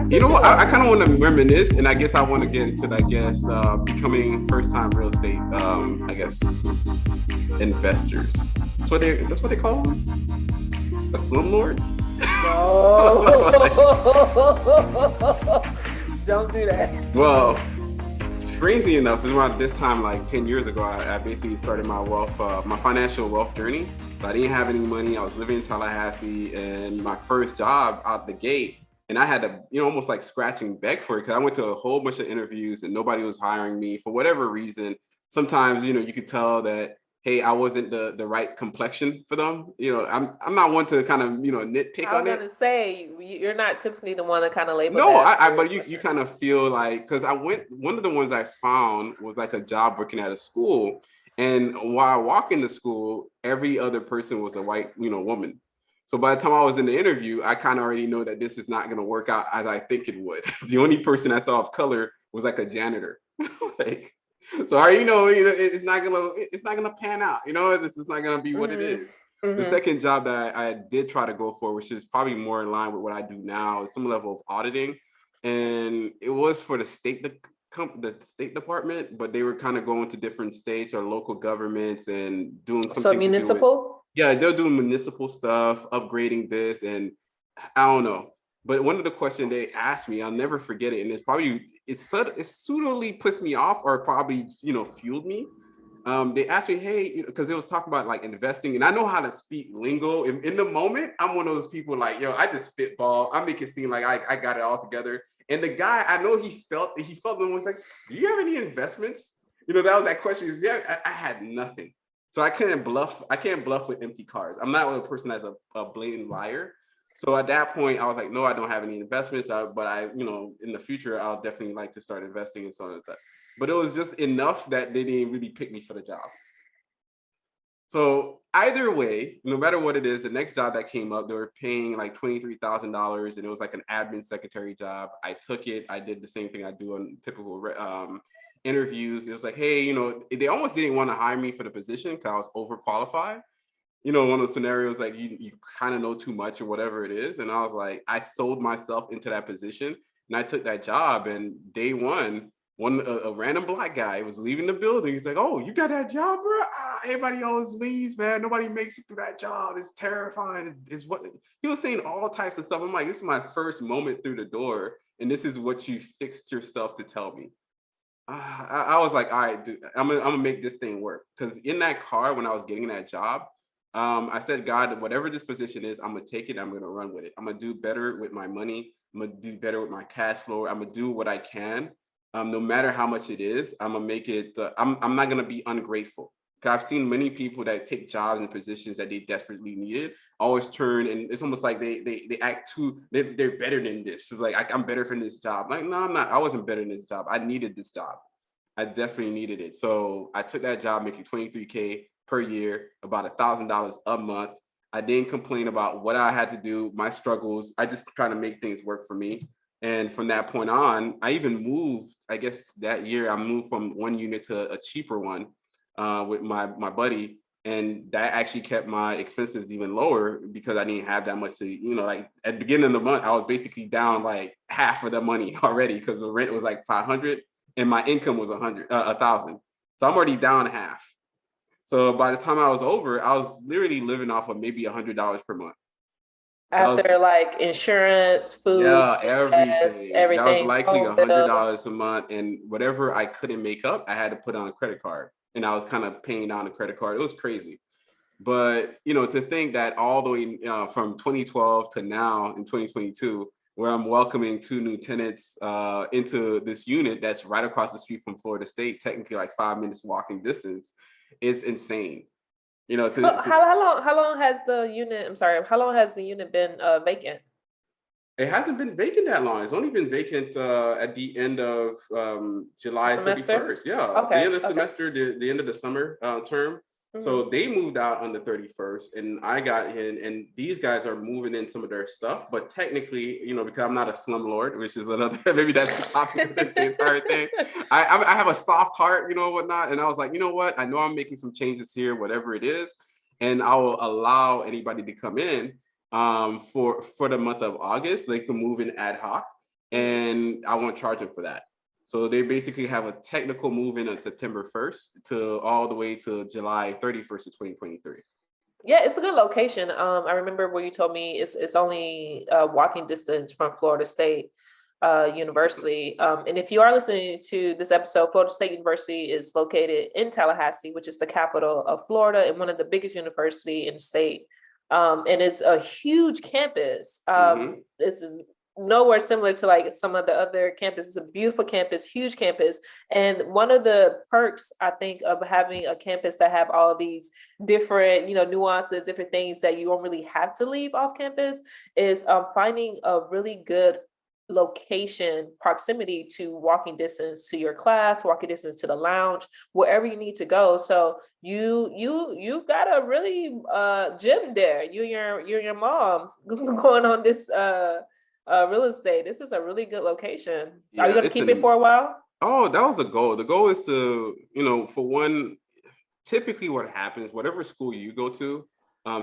You sent know you what? I one. kind of want to reminisce, and I guess I want to get into, becoming first-time real estate, investors. That's what they call them, the slumlords. No. Don't do that. Well, crazy enough, it was around this time, like 10 years ago, I basically started my financial wealth journey. So I didn't have any money. I was living in Tallahassee, and my first job out the gate, and I had to, almost like scratching back for it because I went to a whole bunch of interviews and nobody was hiring me for whatever reason. Sometimes, you could tell that, hey, I wasn't the right complexion for them. I'm not one to kind of, nitpick I was on it. gonna say you're not typically the one to kind of label No, that I for but a you person. kind of feel like, because one of the ones I found was like a job working at a school, and while I walk into school, every other person was a white, woman. So by the time I was in the interview, I kind of already know that this is not going to work out as I think it would. The only person I saw of color was like a janitor. Like, so I already know, it's not gonna pan out. This is not gonna be what it Mm-hmm. is. The Mm-hmm. second job that I did try to go for, which is probably more in line with what I do now, is some level of auditing, and it was for the State Department, but they were kind of going to different states or local governments and doing So something to do with, municipal. yeah, they're doing municipal stuff, upgrading this, and I don't know. But one of the questions they asked me, I'll never forget it, and it suitably puts me off, or probably fueled me. They asked me, hey, because it was talking about like investing, and I know how to speak lingo. In the moment, I'm one of those people like, yo, I just spitball. I make it seem like I got it all together. And the guy, I know he felt and was like, do you have any investments? That was that question. Yeah, I had nothing. So I couldn't bluff. I can't bluff with empty cards. I'm not a person that's a blatant liar. So at that point, I was like, no, I don't have any investments. But in the future, I'll definitely like to start investing and so on like that. But it was just enough that they didn't really pick me for the job. So either way, no matter what it is, the next job that came up, they were paying like $23,000, and it was like an admin secretary job. I took it. I did the same thing I do on typical interviews. It was like, hey, they almost didn't want to hire me for the position because I was overqualified. One of those scenarios like you kind of know too much or whatever it is. And I was like, I sold myself into that position, and I took that job. And day one, a random black guy was leaving the building. He's like, "Oh, you got that job, bro? Everybody always leaves, man. Nobody makes it through that job. It's terrifying." It's what he was saying, all types of stuff. I'm like, this is my first moment through the door, and this is what you fixed yourself to tell me. I was like, all right, dude, I'm gonna make this thing work. Because in that car, when I was getting that job, I said, God, whatever this position is, I'm gonna take it. I'm gonna run with it. I'm gonna do better with my money. I'm gonna do better with my cash flow. I'm gonna do what I can, no matter how much it is. I'm gonna make it. I'm not gonna be ungrateful. Because I've seen many people that take jobs and positions that they desperately needed, always turn, and it's almost like they act too. They're better than this. It's like I'm better for this job. Like, no, I'm not. I wasn't better than this job. I needed this job. I definitely needed it. So I took that job making 23K per year, about $1,000 a month. I didn't complain about what I had to do, my struggles. I just try to make things work for me. And from that point on, I even moved. I guess that year I moved from one unit to a cheaper one with my buddy, and that actually kept my expenses even lower because I didn't have that much to, like at the beginning of the month, I was basically down like half of the money already because the rent was like 500 and my income was 1,000. So I'm already down half. So by the time I was over, I was literally living off of maybe $100 per month. That was, After like insurance, food, yeah, gas, everything. That was everything, likely phone a hundred bill. dollars a month, and whatever I couldn't make up, I had to put on a credit card, and I was kind of paying down the credit card. It was crazy. But to think that all the way from 2012 to now in 2022, where I'm welcoming two new tenants into this unit that's right across the street from Florida State, technically like 5 minutes walking distance, is insane. You know, to, to How long has the unit? I'm sorry. How long has the unit been vacant? It hasn't been vacant that long. It's only been vacant at the end of A July semester? 31st. Yeah, the Okay. end of the Okay. semester, the end of the summer term. Mm-hmm. So they moved out on the 31st, and I got in, and these guys are moving in some of their stuff. But technically, because I'm not a slumlord, which is another, maybe that's the topic of this, the entire thing. I have a soft heart, whatnot. And I was like, you know what? I know I'm making some changes here, whatever it is, and I will allow anybody to come in for the month of August. They can move in ad hoc, and I won't charge them for that. So they basically have a technical move-in on September 1st to all the way to July 31st of 2023. Yeah, it's a good location. I remember where you told me it's only walking distance from Florida State University. And if you are listening to this episode, Florida State University is located in Tallahassee, which is the capital of Florida and one of the biggest university in the state. And it's a huge campus. This is nowhere similar to like some of the other campuses. It's a beautiful campus, huge campus. And one of the perks, I think, of having a campus that have all these different, nuances, different things that you don't really have to leave off campus is finding a really good location, proximity to walking distance to your class, walking distance to the lounge, wherever you need to go. So you got a really gym there. You and your mom going on this real estate. This is a really good location. Are you going to keep it for a while? Oh, that was the goal. The goal is to, for one, typically what happens, whatever school you go to,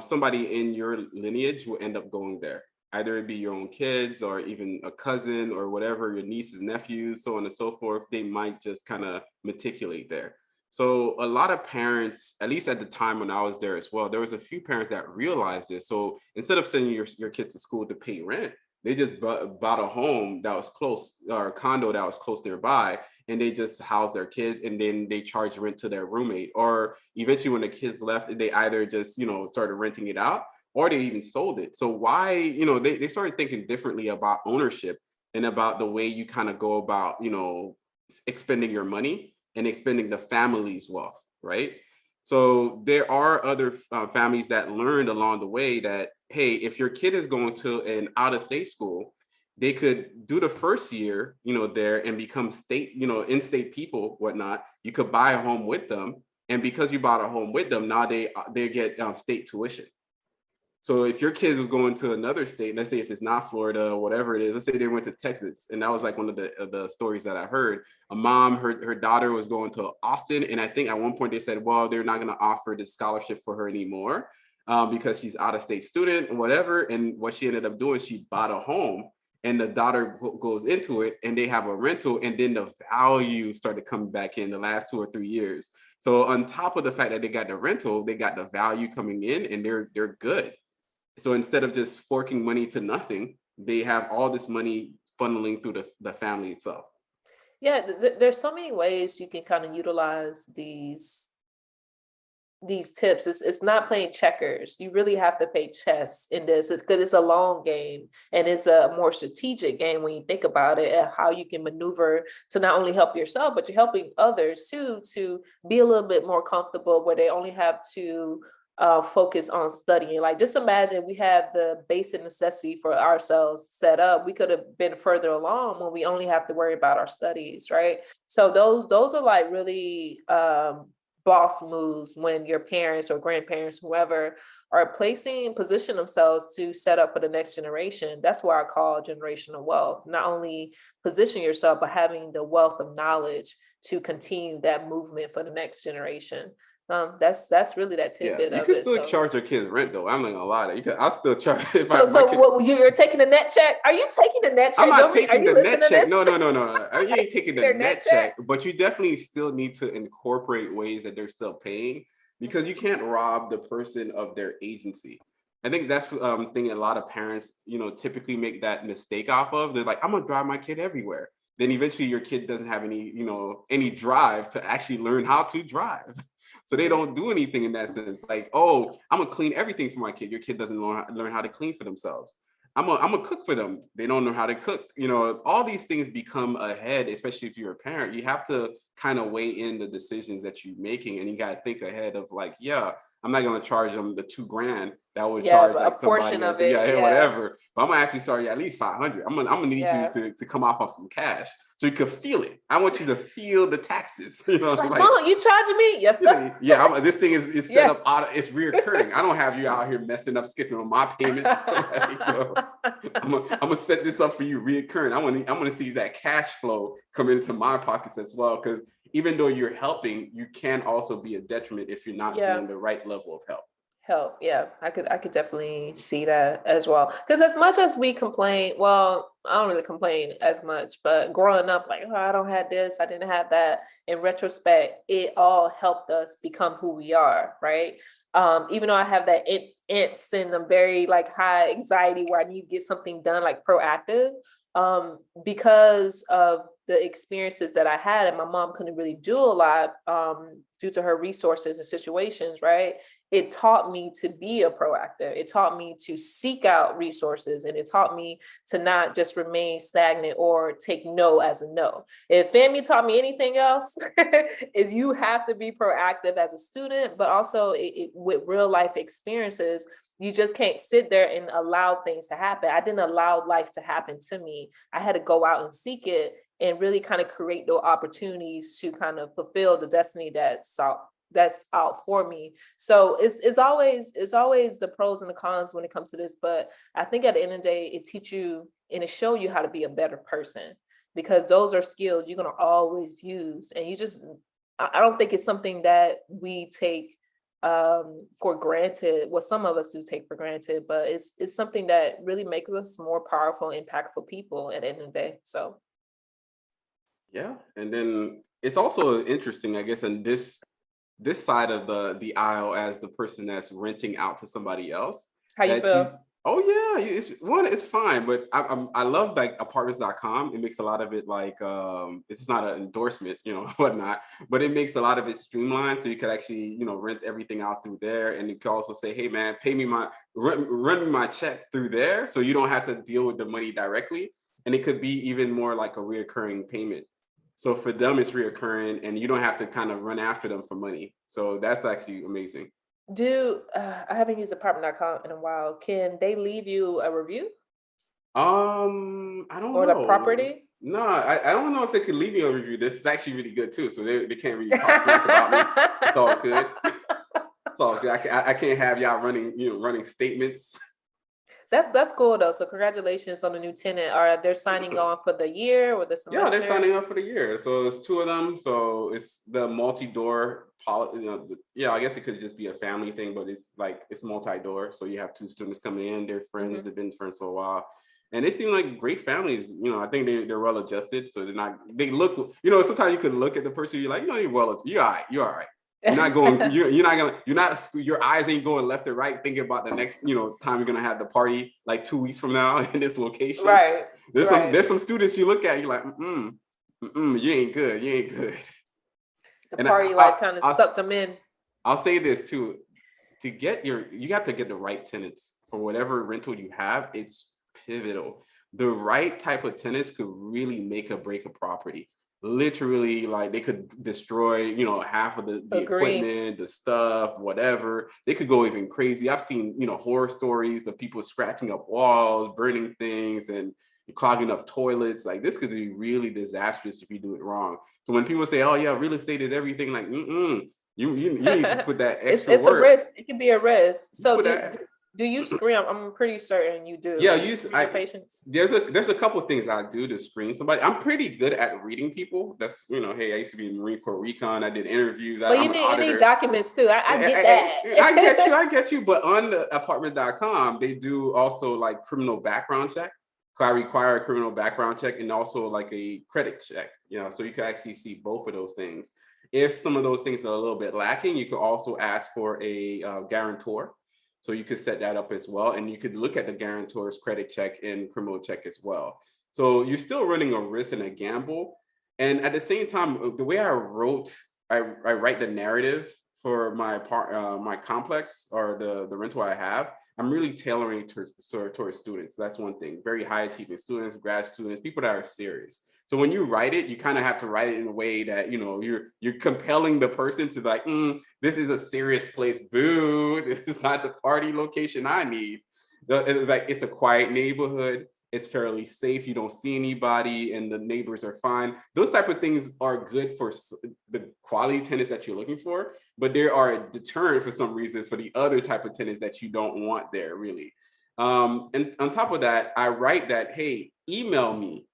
somebody in your lineage will end up going there. Either it be your own kids or even a cousin or whatever, your nieces, nephews, so on and so forth. They might just kind of matriculate there. So a lot of parents, at least at the time when I was there as well, there was a few parents that realized this. So instead of sending your kid to school to pay rent, they just bought a home that was close, or a condo that was close nearby, and they just housed their kids, and then they charged rent to their roommate. Or eventually when the kids left, they either just, started renting it out, or they even sold it. So why, they started thinking differently about ownership and about the way you kind of go about, expending your money and expending the family's wealth, right? So there are other families that learned along the way that, hey, if your kid is going to an out-of-state school, they could do the first year, there and become state, in-state people, whatnot. You could buy a home with them. And because you bought a home with them, now they get state tuition. So if your kids was going to another state, let's say if it's not Florida or whatever it is, let's say they went to Texas, and that was like one of the stories that I heard. A mom, her daughter was going to Austin, and I think at one point they said, well, they're not going to offer this scholarship for her anymore because she's out of state student or whatever. And what she ended up doing, she bought a home, and the daughter goes into it, and they have a rental, and then the value started coming back in the last 2 or 3 years. So on top of the fact that they got the rental, they got the value coming in, and they're good. So instead of just forking money to nothing, they have all this money funneling through the family itself. Yeah, there's so many ways you can kind of utilize these tips. It's not playing checkers. You really have to play chess in this. It's because it's a long game, and it's a more strategic game when you think about it, and how you can maneuver to not only help yourself, but you're helping others too, to be a little bit more comfortable where they only have to focus on studying. Like, just imagine we have the basic necessity for ourselves set up. We could have been further along when we only have to worry about our studies, right? So those are like really boss moves when your parents or grandparents, whoever, are position themselves to set up for the next generation. That's why I call generational wealth. Not only position yourself, but having the wealth of knowledge to continue that movement for the next generation. That's really that tidbit. Yeah, you of can it. still So, charge your kids rent though. I'm not gonna lie to you. I'll still charge if you're taking the net check? Are you taking the net check? I'm not taking the net check. This? No. You ain't taking the net check, but you definitely still need to incorporate ways that they're still paying, because you can't rob the person of their agency. I think that's thing a lot of parents, typically make that mistake off of. They're like, I'm gonna drive my kid everywhere. Then eventually your kid doesn't have any drive to actually learn how to drive. So they don't do anything in that sense. Like, oh, I'm gonna clean everything for my kid. Your kid doesn't learn how to clean for themselves. I'm gonna cook for them. They don't know how to cook. All these things become ahead, especially if you're a parent. You have to kind of weigh in the decisions that you're making, and you gotta think ahead of like, yeah, I'm not gonna charge them the $2,000 that would charge like somebody, portion of it, whatever. But I'm gonna actually charge you at least $500. I'm gonna need you to come off of some cash so you could feel it. I want you to feel the taxes. Like, Mom, you charging me? Yes, sir. Yeah, this thing is set up. It's reoccurring. I don't have you out here messing up, skipping on my payments. I'm gonna set this up for you reoccurring. I'm gonna see that cash flow come into my pockets as well, because even though you're helping, you can also be a detriment if you're not doing the right level of help. help. Yeah, I could definitely see that as well. Because as much as we complain, well, I don't really complain as much, but growing up, like, oh, I don't have this, I didn't have that. In retrospect, it all helped us become who we are, right? Even though I have that ants and I'm very like high anxiety where I need to get something done, like proactive, because of the experiences that I had, and my mom couldn't really do a lot due to her resources and situations, right? It taught me to be a proactive. It taught me to seek out resources, and it taught me to not just remain stagnant or take no as a no. If family taught me anything else, is you have to be proactive as a student, but also with real life experiences, you just can't sit there and allow things to happen. I didn't allow life to happen to me. I had to go out and seek it and really kind of create those opportunities to kind of fulfill the destiny that's out for me. So it's always the pros and the cons when it comes to this. But I think at the end of the day, it teach you and it show you how to be a better person, because those are skills you're gonna always use. And I don't think it's something that we take for granted. Well, some of us do take for granted, but it's something that really makes us more powerful, impactful people at the end of the day. So Yeah, and then it's also interesting, I guess, in this side of the aisle as the person that's renting out to somebody else how you that you. feel? Oh yeah, it's fine, but I love like apartments.com. It makes a lot of it like it's not an endorsement, whatnot, but it makes a lot of it streamlined, so you could actually rent everything out through there. And you can also say, hey man, pay me my run me my check through there, so you don't have to deal with the money directly. And it could be even more like a reoccurring payment. So for them, it's reoccurring, and you don't have to kind of run after them for money. So that's actually amazing. Do I haven't used apartment.com in a while. Can they leave you a review I don't or the know. property? No, I don't know if they could leave me a review. This is actually really good too. So they can't really talk smack about me. It's all good. It's all good. I can't have y'all running statements. That's cool though. So congratulations on the new tenant. Are they signing on for the year or the Yeah, they're semester? signing up for the year. So it's two of them. So it's the multi-door yeah, I guess it could just be a family thing, but it's multi-door. So you have two students coming in, they're friends, Mhm. they've been friends for a while. And they seem like great families. I think they're well adjusted. So they look, sometimes you could look at the person, you're like, you're all right. You're not going, your eyes ain't going left or right thinking about the next, time you're gonna have the party like 2 weeks from now in this location. Right, There's some right. there's some students you look at, you're like, you ain't good, you ain't good. The And party like kind of sucked them in. I'll say this too: you have to get the right tenants for whatever rental you have. It's pivotal. The right type of tenants could really make or break a property. Literally, like they could destroy, half of the Agree. equipment, the stuff, whatever. They could go even crazy. I've seen, horror stories of people scratching up walls, burning things, and clogging up toilets. Like this could be really disastrous if you do it wrong. So when people say, "Oh yeah, real estate is everything," like, you need to put that extra It's a work. risk. It can be a risk. You So put do that. do you screen? I'm pretty certain you do. Yeah, You screen your patients. there's a couple of things I do to screen somebody. I'm pretty good at reading people. That's hey, I used to be in Marine Corps Recon. I did interviews. But I'm an you need auditor. documents too. I get I that. get you. But on the apartment.com, they do also like criminal background check. So I require a criminal background check and also like a credit check. So you can actually see both of those things. If some of those things are a little bit lacking, you could also ask for a guarantor. So you could set that up as well, and you could look at the guarantor's credit check and criminal check as well. So you're still running a risk and a gamble. And at the same time, the way I write the narrative for my complex or the rental I have, I'm really tailoring towards students. That's one thing. Very high achieving students, grad students, people that are serious. So when you write it, you kind of have to write it in a way that you're compelling the person to like, this is a serious place. Boo! This is not the party location I need. It's a quiet neighborhood. It's fairly safe. You don't see anybody, and the neighbors are fine. Those type of things are good for the quality tenants that you're looking for, but there are a deterrent for some reason for the other type of tenants that you don't want there, really. And on top of that, I write that, hey, email me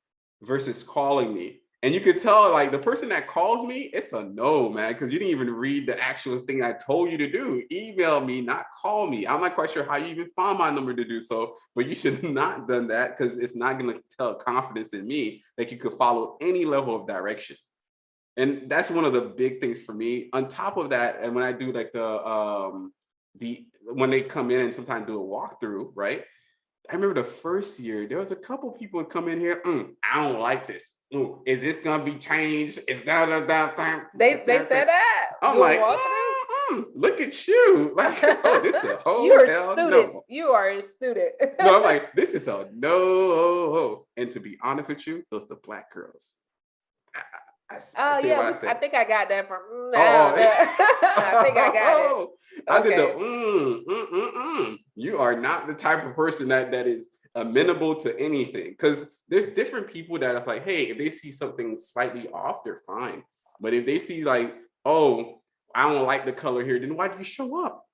versus calling me. And you could tell, like, the person that calls me, it's a no, man, because you didn't even read the actual thing I told you to do. Email me, not call me. I'm not quite sure how you even found my number to do so, but you should have not done that, because it's not going to tell confidence in me that you could follow any level of direction. And that's one of the big things for me. On top of that, and when I do like the when they come in and sometimes do a walkthrough, right? I remember the first year, there was a couple people come in here. I don't like this. Is this gonna be changed? Is that They said that. I'm like, look at you. Like, oh, this is a whole You're a hell student. no. You are a student. No, I'm like, this is a no. And to be honest with you, those the black girls. I say Yeah, what I say. I think I got that from. I think I got it. I did the You are not the type of person that is amenable to anything, because there's different people that are like, hey, if they see something slightly off, they're fine. But if they see like, oh, I don't like the color here, then why do you show up?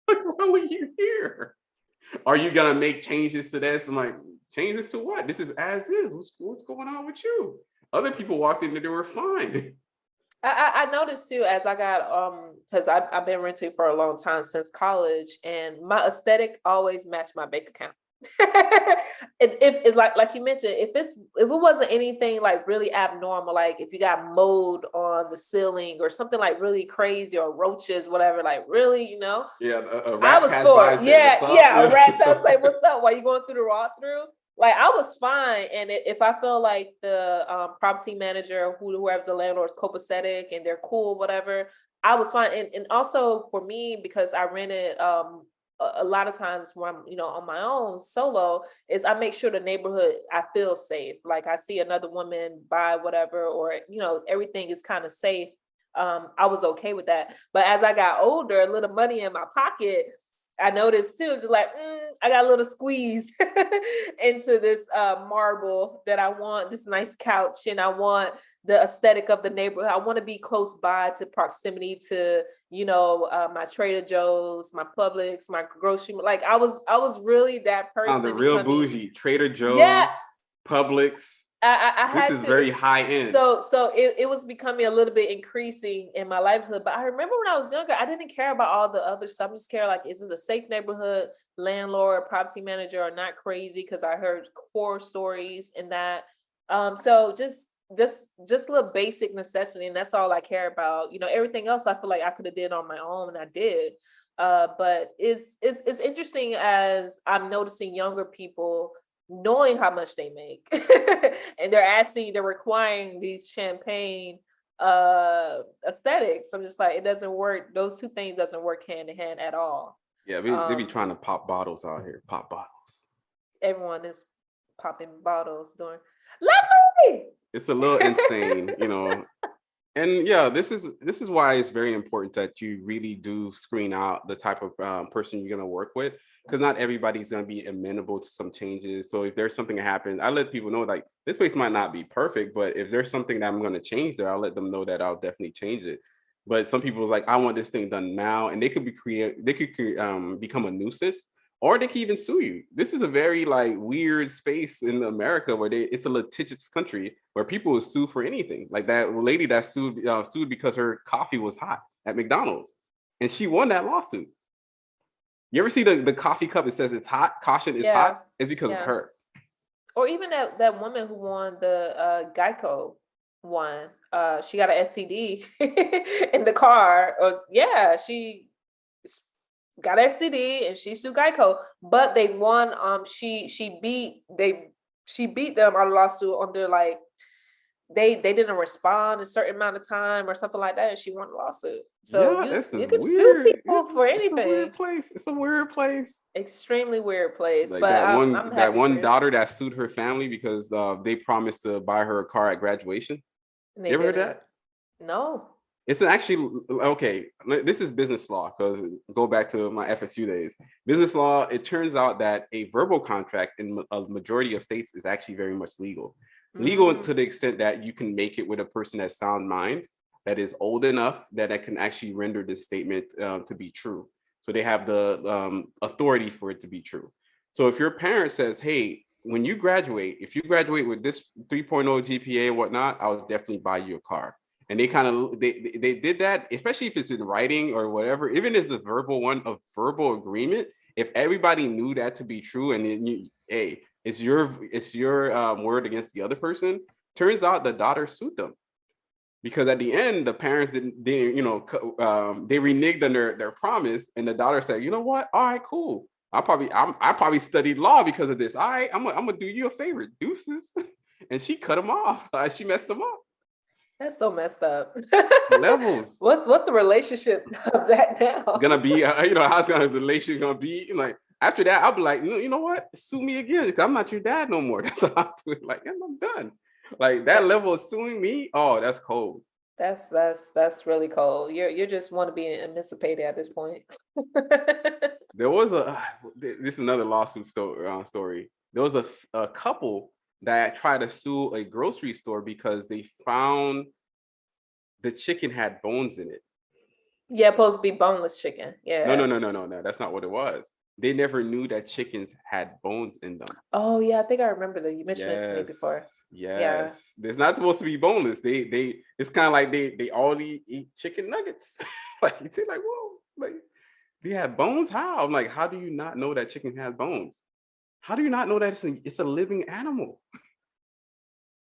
Like, why were you here? Are you gonna make changes to this? I'm like, changes to what? This is as is. What's going on with you? Other people walked in the door fine. I noticed too, as I got because I've been renting for a long time, since college, and my aesthetic always matched my bank account. If like you mentioned, if it wasn't anything like really abnormal, like if you got mold on the ceiling or something like really crazy, or roaches, whatever, like really, Yeah, a I rat was passed by for and it. said, Yeah, "What's up?" yeah. A rat fell say, "What's up?" While you going through the walkthrough, like I was fine. And if I feel like the property manager, whoever's the landlord, is copacetic and they're cool, whatever, I was fine. And also for me, because I rented a lot of times when I'm on my own solo, is I make sure the neighborhood, I feel safe. Like I see another woman buy whatever, or everything is kind of safe. I was okay with that. But as I got older, a little money in my pocket, I noticed too, just like I got a little squeeze into this marble that I want, this nice couch, and I want the aesthetic of the neighborhood. I want to be close by to proximity to my Trader Joe's, my Publix, my grocery. Like I was really that person. The real bougie. Trader Joe's, yeah, Publix. I This had is to. very high end. So it was becoming a little bit increasing in my livelihood. But I remember when I was younger, I didn't care about all the other stuff. I just care, like, is it a safe neighborhood? Landlord, property manager are not crazy, because I heard horror stories and that. So just little basic necessity, and that's all I care about. Everything else I feel like I could have did on my own, and I did. But it's interesting, as I'm noticing younger people knowing how much they make and they're requiring these champagne aesthetics. I'm just like, it doesn't work. Those two things doesn't work hand in hand at all. Yeah, they be trying to pop bottles out here. Pop bottles. Everyone is popping bottles doing lovely. It's a little insane, And yeah, this is why it's very important that you really do screen out the type of person you're going to work with, because not everybody's going to be amenable to some changes. So if there's something that happens, I let people know, like, this place might not be perfect, but if there's something that I'm going to change there, I'll let them know that I'll definitely change it. But some people are like, I want this thing done now, and they could become a nuisance, or they can even sue you. This is a very like weird space in America where it's a litigious country where people will sue for anything. Like that lady that sued because her coffee was hot at McDonald's, and she won that lawsuit. You ever see the coffee cup? It says it's hot. Caution, it's hot. It's because of her. Or even that woman who won the Geico one. She got an STD in the car. She got STD and she sued Geico, but they won. She beat them on a lawsuit under, like, they didn't respond a certain amount of time or something like that, and she won the lawsuit. So you can sue people for anything. It's a weird place. It's a weird place. Extremely weird place. Like but that one daughter that sued her family because they promised to buy her a car at graduation. You ever heard that? No. It's actually, okay, this is business law, because go back to my FSU days. Business law, it turns out that a verbal contract in a majority of states is actually very much legal. Legal to the extent that you can make it with a person that's sound mind, that is old enough that can actually render this statement to be true. So they have the authority for it to be true. So if your parent says, hey, when you graduate, if you graduate with this 3.0 GPA and whatnot, I'll definitely buy you a car. And they kind of they did that, especially if it's in writing or whatever, even if it's a verbal agreement. If everybody knew that to be true, and then hey, it's your word against the other person. Turns out the daughter sued them because at the end the parents didn't they reneged on their promise, and the daughter said, you know what, all right, cool, I probably studied law because of this. All right, I'm gonna do you a favor, deuces. And she cut him off. She messed him up. That's so messed up. Levels. What's the relationship of that now? Gonna be how's the relationship gonna be like after that? I'll be like, you know what, sue me again because I'm not your dad no more. That's how I do it. Like, I'm done. Like that level of suing me, oh, that's cold. That's really cold. You just want to be emancipated at this point. There was this is another lawsuit story. There was a couple that tried to sue a grocery store because they found the chicken had bones in it. Yeah, supposed to be boneless chicken. Yeah. No. That's not what it was. They never knew that chickens had bones in them. Oh yeah, I think I remember that you mentioned this to me before. Yes. Yeah. It's not supposed to be boneless. They it's kind of like they only eat chicken nuggets. Like you say, like, whoa, like they have bones? How? I'm like, how do you not know that chicken has bones? How do you not know that it's a living animal?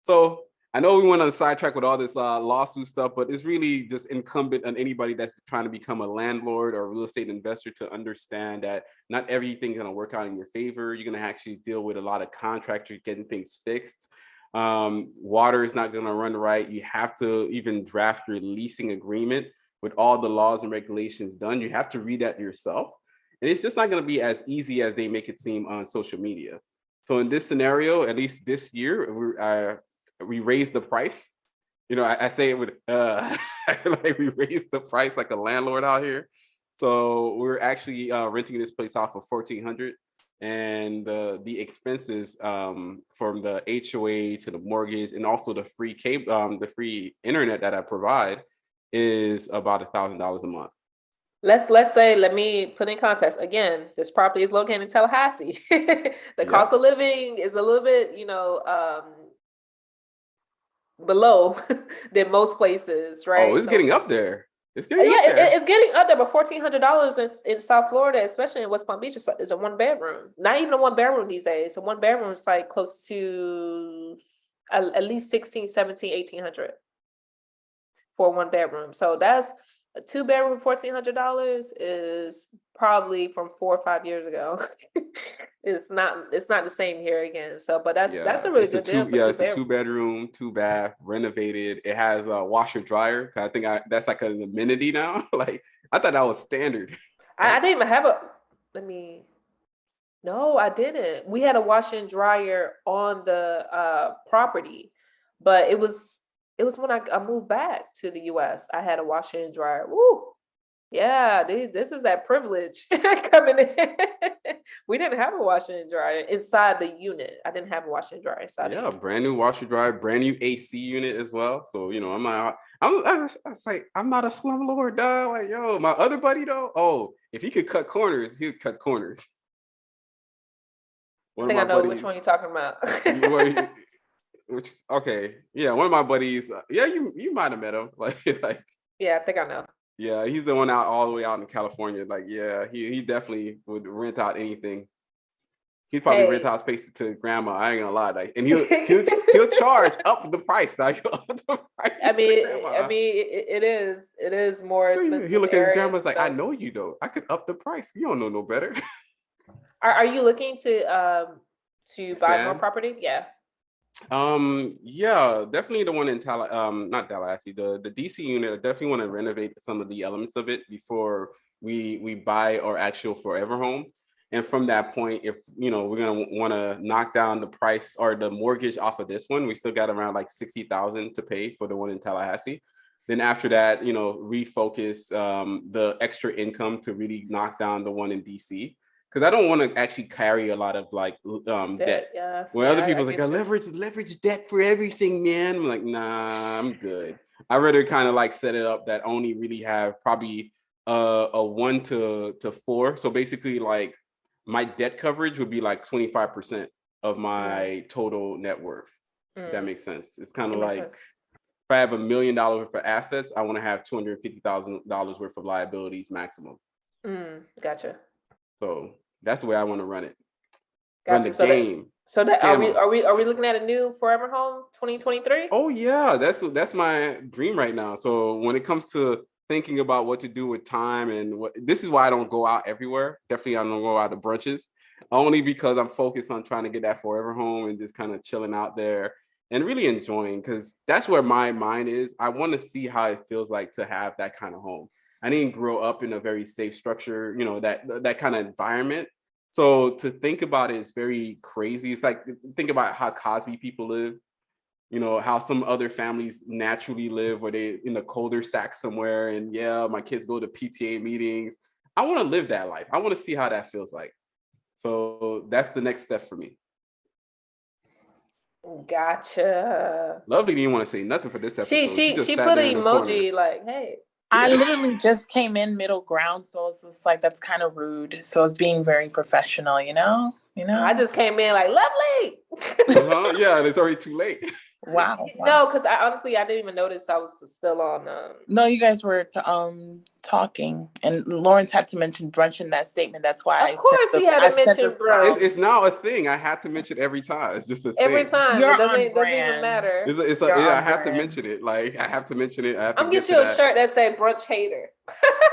So I know we went on a sidetrack with all this lawsuit stuff, but it's really just incumbent on anybody that's trying to become a landlord or a real estate investor to understand that not everything's going to work out in your favor. You're going to actually deal with a lot of contractors getting things fixed. Water is not going to run right. You have to even draft your leasing agreement with all the laws and regulations done. You have to read that yourself. And it's just not going to be as easy as they make it seem on social media. So in this scenario, at least this year, we raised the price. I say it with like we raised the price like a landlord out here. So we're actually renting this place off for $1,400, and the expenses from the HOA to the mortgage and also the free cable, the free internet that I provide is about $1,000 a month. Let's say, let me put in context again. This property is located in Tallahassee. The cost of living is a little bit, below than most places, right? Oh, it's getting up there. It's getting up there, but $1,400 in South Florida, especially in West Palm Beach, is a one bedroom. Not even a one bedroom these days. A one bedroom is like close to at least 16, 17, 1,800 for one bedroom. So that's a two bedroom. $1,400 is probably from 4 or 5 years ago. It's not the same here again. So, but that's a really good deal. It's a 2-bedroom, 2-bath, renovated. It has a washer dryer. I think that's like an amenity now. Like I thought that was standard. I didn't even have no, I didn't. We had a washer and dryer on the property, but it was when I moved back to the US. I had a washer and dryer. Woo! Yeah, this is that privilege coming in. We didn't have a washer and dryer inside the unit. I didn't have a washer and dryer inside. Yeah, brand new washer dryer, brand new AC unit as well. So I'm not a slumlord, dog. Like, yo, my other buddy though. Oh, if he could cut corners, he'd cut corners. I think I know which one you're talking about. Okay, yeah, one of my buddies. Yeah, you might have met him. Like, yeah, I think I know. Yeah, he's the one out all the way out in California. Like, yeah, he definitely would rent out anything. He'd probably rent out space to grandma. I ain't gonna lie, like, and he'll charge up the price. Like, I mean, it is more expensive. He look at his grandma's like, I know you though. I could up the price. You don't know no better. Are you looking to buy more property? Yeah. Yeah, definitely the one in not Tallahassee, the DC unit. I definitely want to renovate some of the elements of it before we buy our actual forever home. And from that point, if we're gonna want to knock down the price or the mortgage off of this one, we still got around like $60,000 to pay for the one in Tallahassee. Then after that, refocus the extra income to really knock down the one in DC. Because I don't want to actually carry a lot of like debt. Yeah. When other people's like, I leverage debt for everything, man. I'm like, nah, I'm good. I rather kind of like set it up that only really have probably a 1 to 4. So basically, like my debt coverage would be like 25%. of Mm, my total net worth. If that mm, makes sense. It's kind it of makes like, sense. if I have $1 million worth of assets, I want to have $250,000 worth of liabilities maximum. Gotcha. So that's the way I want to run it. Run the Gotcha. game. So that Scam them. are we looking at a new forever home 2023? Oh yeah, that's my dream right now. So when it comes to thinking about what to do with time and what, this is why I don't go out everywhere. Definitely I don't go out to brunches, only because I'm focused on trying to get that forever home and just kind of chilling out there and really enjoying, because that's where my mind is. I want to see how it feels like to have that kind of home. I didn't grow up in a very safe structure, that kind of environment. So to think about it is very crazy. It's like, think about how Cosby people live, how some other families naturally live, where they in a colder sack somewhere, and yeah, my kids go to PTA meetings. I want to live that life. I want to see how that feels like. So that's the next step for me. Gotcha. Lovely didn't want to say nothing for this She episode. She she just she sat put there an in the corner. emoji like, hey. I literally just came in middle ground, so it's just like, that's kind of rude. So it's being very professional, you know? I just came in like, lovely. Yeah, and it's already too late. Wow. No, because I honestly I didn't even notice I was still on. No, you guys were talking, and Lawrence had to mention brunch in that statement. That's why Of course he had to mention brunch. It's now a thing. I have to mention every time. It's just a Every thing. time. You're it doesn't on brand. even matter. Yeah, I have to mention it. Like, I have to mention it. I have to I'm get get you a that. shirt that say brunch hater.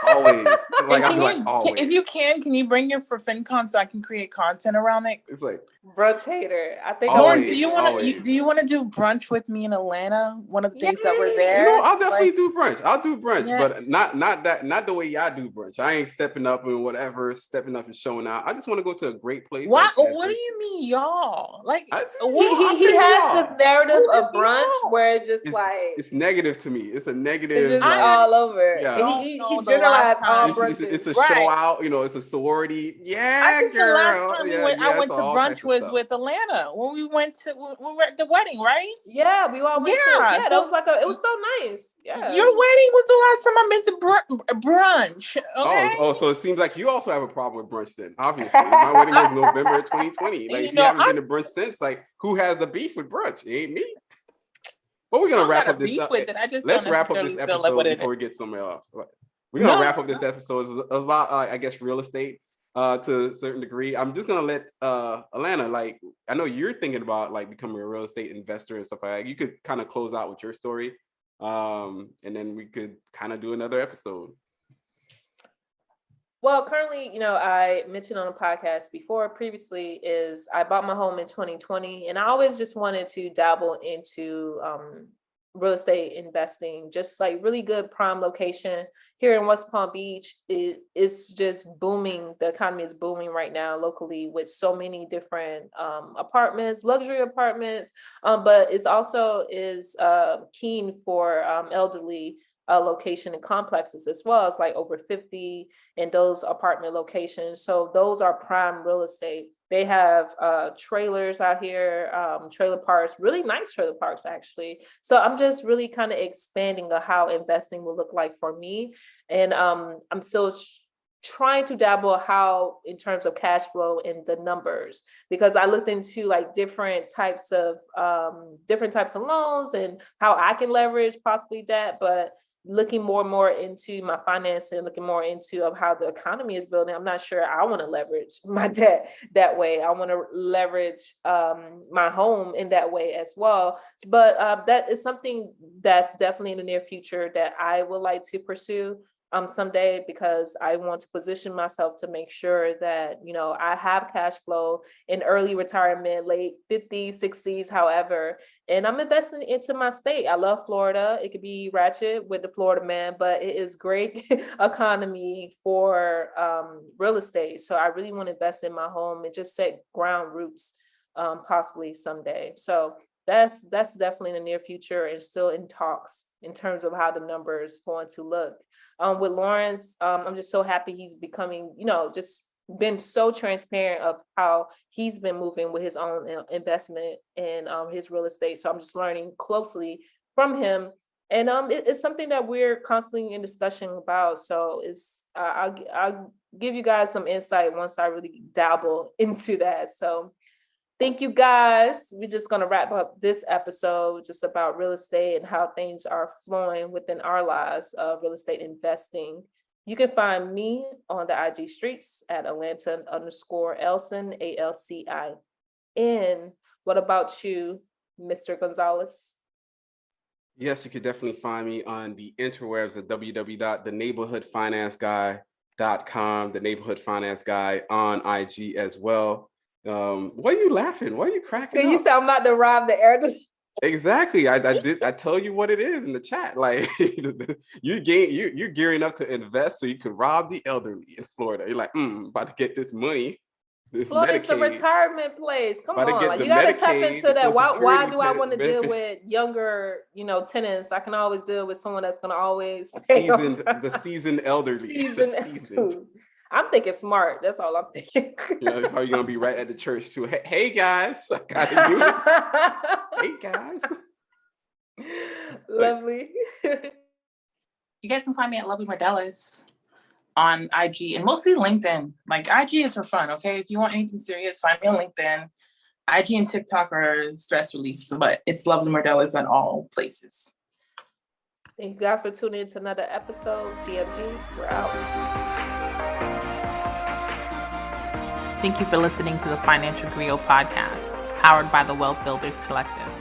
Always. Like, I'm like, always. If you can you bring it for FinCon so I can create content around it? It's like brunch hater. I think Lawrence, do you want to do brunch with me in Atlanta one of the days that we're there? I'll definitely do brunch. I'll do brunch, but not the way y'all do brunch. I ain't stepping up and whatever, stepping up and showing out. I just want to go to a great place. What do you mean, y'all? Like, he has this narrative of brunch where it's just it's negative to me. It's a negative. It's just all over. Yeah. He generalized all brunches. It's a show out. It's a sorority. Yeah, I think girl. the last time I went to brunch was stuff. with Atlanta when we were at the wedding, right? Yeah, we all went to. Yeah, that was it was so nice. Yeah. Your wedding was the last time I been to brunch. Okay? So it seems like you also have a problem with brunch then. Obviously, my wedding was November 2020. Like, if you haven't been to brunch since, like, who has the beef with brunch? It ain't me. But we're gonna wrap up this. Let's wrap up this episode before we get somewhere else. We're gonna wrap up this episode. It's about, I guess, real estate to a certain degree. I'm just gonna let Alana, like, I know you're thinking about like becoming a real estate investor and stuff like that. You could kind of close out with your story, and then we could kind of do another episode. Well, currently, I mentioned on the podcast previously, is I bought my home in 2020, and I always just wanted to dabble into real estate investing, just like really good prime location here in West Palm Beach. It's just booming. The economy is booming right now locally with so many different apartments, luxury apartments, but it's also is keen for elderly location and complexes as well. It's like over 50 in those apartment locations. So those are prime real estate. They have trailers out here, trailer parks, really nice trailer parks, actually. So I'm just really kind of expanding on how investing will look like for me. And I'm still trying to dabble how in terms of cash flow in the numbers, because I looked into like different types of loans and how I can leverage possibly that, but looking more and more into my financing, looking more into of how the economy is building, I'm not sure I want to leverage my debt that way. I want to leverage my home in that way as well. But that is something that's definitely in the near future that I would like to pursue someday, because I want to position myself to make sure that, I have cash flow in early retirement, late 50s, 60s, however, and I'm investing into my state. I love Florida. It could be ratchet with the Florida man, but it is great economy for real estate. So I really want to invest in my home and just set ground roots possibly someday. So that's definitely in the near future and still in talks in terms of how the numbers going to look. With Lawrence, I'm just so happy he's becoming, just been so transparent of how he's been moving with his own investment in his real estate. So I'm just learning closely from him. And it's something that we're constantly in discussion about. So I'll give you guys some insight once I really dabble into that. So Thank you, guys. We're just going to wrap up this episode just about real estate and how things are flowing within our lives of real estate investing. You can find me on the IG streets at Atlanta_Elson, ALCIN. What about you, Mr. Gonzalez? Yes, you could definitely find me on the interwebs at www.theneighborhoodfinanceguy.com, the Neighborhood Finance Guy on IG as well. Why are you laughing? Why are you cracking up? You said I'm about to rob the air. Exactly. I told you what it is in the chat. Like you're gearing up to invest so you could rob the elderly in Florida. You're like, about to get this money. This Florida's the Medicaid. retirement place. Come About to on, get like, the you gotta Medicaid, tap into the that. Social Why Security do I want to deal benefit. with younger, tenants? I can always deal with someone that's gonna always pay on time. The seasoned elderly. Seasoned. I'm thinking smart. That's all I'm thinking. You're probably gonna be right at the church too. Hey guys, I got a unit. Hey guys. Lovely. You guys can find me at Lovely Mardellis on IG and mostly LinkedIn. Like, IG is for fun, okay? If you want anything serious, find me on LinkedIn. IG and TikTok are stress relief, but it's Lovely Mardellis at all places. Thank you guys for tuning in to another episode. PFG, we're out. Thank you for listening to the Financial Griot podcast, powered by the Wealth Builders Collective.